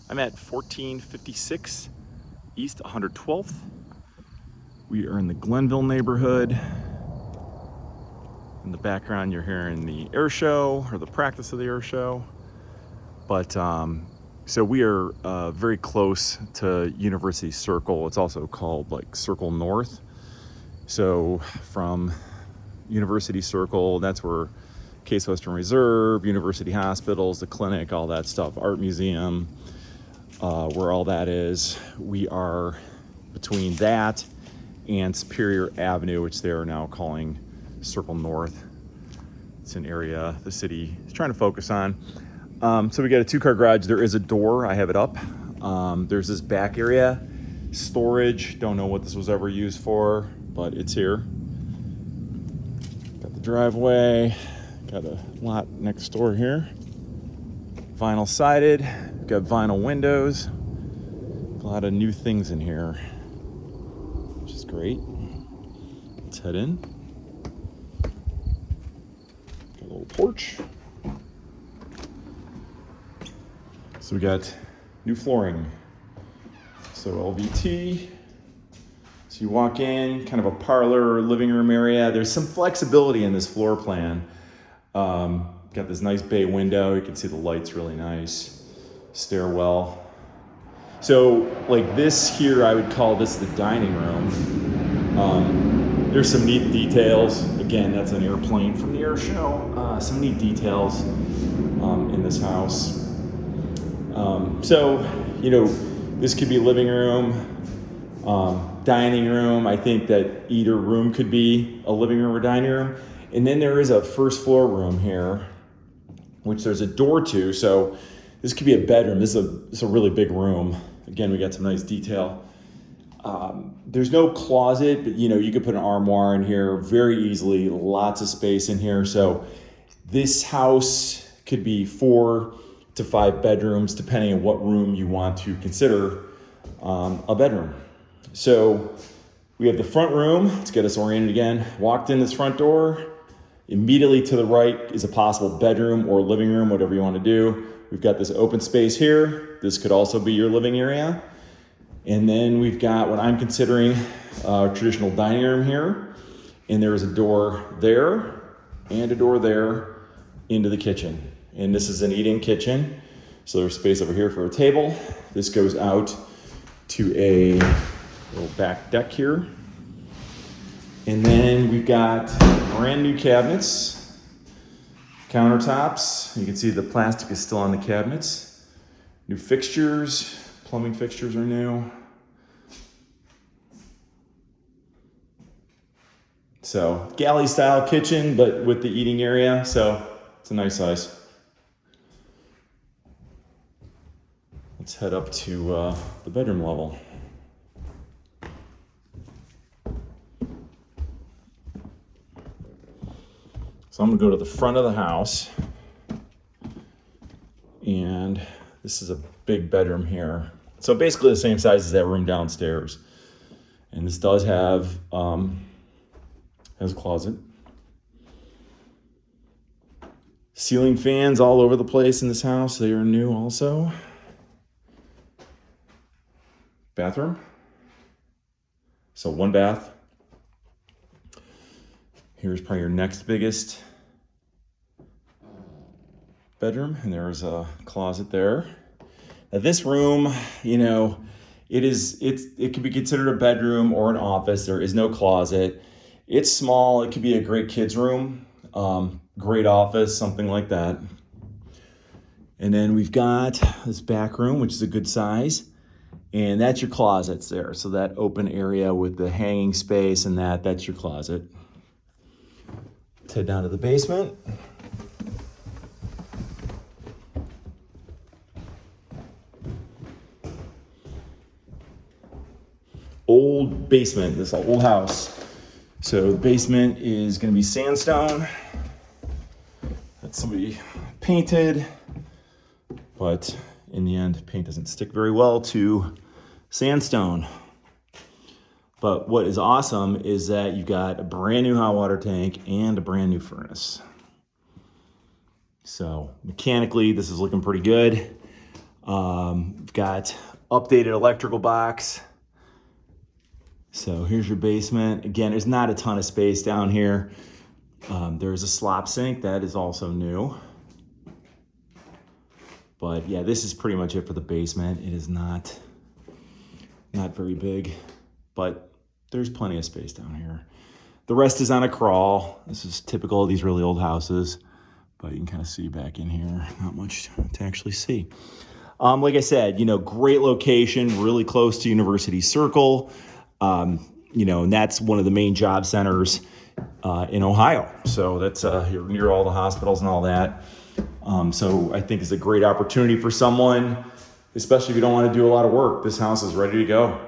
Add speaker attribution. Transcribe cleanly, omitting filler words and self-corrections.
Speaker 1: I'm at 1456 East 112th. We are in the Glenville neighborhood. In the background, you're hearing the air show or the practice of the air show. But so we are very close to University Circle. It's also called like Circle North. So from University Circle, that's where Case Western Reserve, University Hospitals, the clinic, all that stuff, Art Museum, where all that is. We are between that and Superior Avenue, which they are now calling Circle North. It's an area the city is trying to focus on. So we got a 2-car garage. There is a door. I have it up. There's this back area, storage. Don't know what this was ever used for, but it's here. Got the driveway. Got a lot next door here. Vinyl sided. Got vinyl windows. A lot of new things in here, which is great. Let's head in. Got a little porch. So we got new flooring. So LVT. So you walk in, kind of a parlor, living room area. There's some flexibility in this floor plan. Got this nice bay window. You can see the lights really nice. Stairwell. So like this here, I would call this the dining room. There's some neat details. Again, that's an airplane from the air show. Some neat details in this house. So, you know, this could be living room, dining room. I think that either room could be a living room or dining room. And then there is a first floor room here, which there's a door to. So this could be a bedroom. This is a really big room. Again, we got some nice detail. There's no closet, but you know, you could put an armoire in here very easily. Lots of space in here. So this house could be 4 to 5 bedrooms, depending on what room you want to consider a bedroom. So we have the front room. Let's get us oriented again. Walked in this front door. Immediately to the right is a possible bedroom or living room, whatever you want to do. We've got this open space here. This could also be your living area. And then we've got what I'm considering a traditional dining room here. And there is a door there and a door there into the kitchen. And this is an eat-in kitchen. So there's space over here for a table. This goes out to a little back deck here. And then we've got brand new cabinets, countertops. You can see the plastic is still on the cabinets. New fixtures, plumbing fixtures are new. So galley style kitchen, but with the eating area. So it's a nice size. Let's head up to the bedroom level. So I'm gonna go to the front of the house, and this is a big bedroom here. So basically the same size as that room downstairs. And this does have, has a closet. Ceiling fans all over the place in this house. They are new also. Bathroom. So 1 bath. Here's probably your next biggest bedroom, and there's a closet there. Now this room, you know, it could be considered a bedroom or an office. There is no closet. It's small. It could be a great kids room, great office, something like that. And then we've got this back room, which is a good size. And that's your closets there. So that open area with the hanging space and that's your closet. Let's head down to the basement. Old basement, this old house. So the basement is gonna be sandstone. That's somebody painted, but in the end, paint doesn't stick very well to sandstone. But what is awesome is that you got a brand new hot water tank and a brand new furnace. So mechanically, this is looking pretty good. We've got updated electrical box. So here's your basement. Again, there's not a ton of space down here. There's a slop sink that is also new. But yeah, this is pretty much it for the basement. It is not very big, but there's plenty of space down here. The rest is on a crawl. This is typical of these really old houses, but you can kind of see back in here, not much to actually see. Like I said, great location, really close to University Circle. And that's one of the main job centers in Ohio. So that's you're near all the hospitals and all that. So I think it's a great opportunity for someone, especially if you don't want to do a lot of work. This house is ready to go.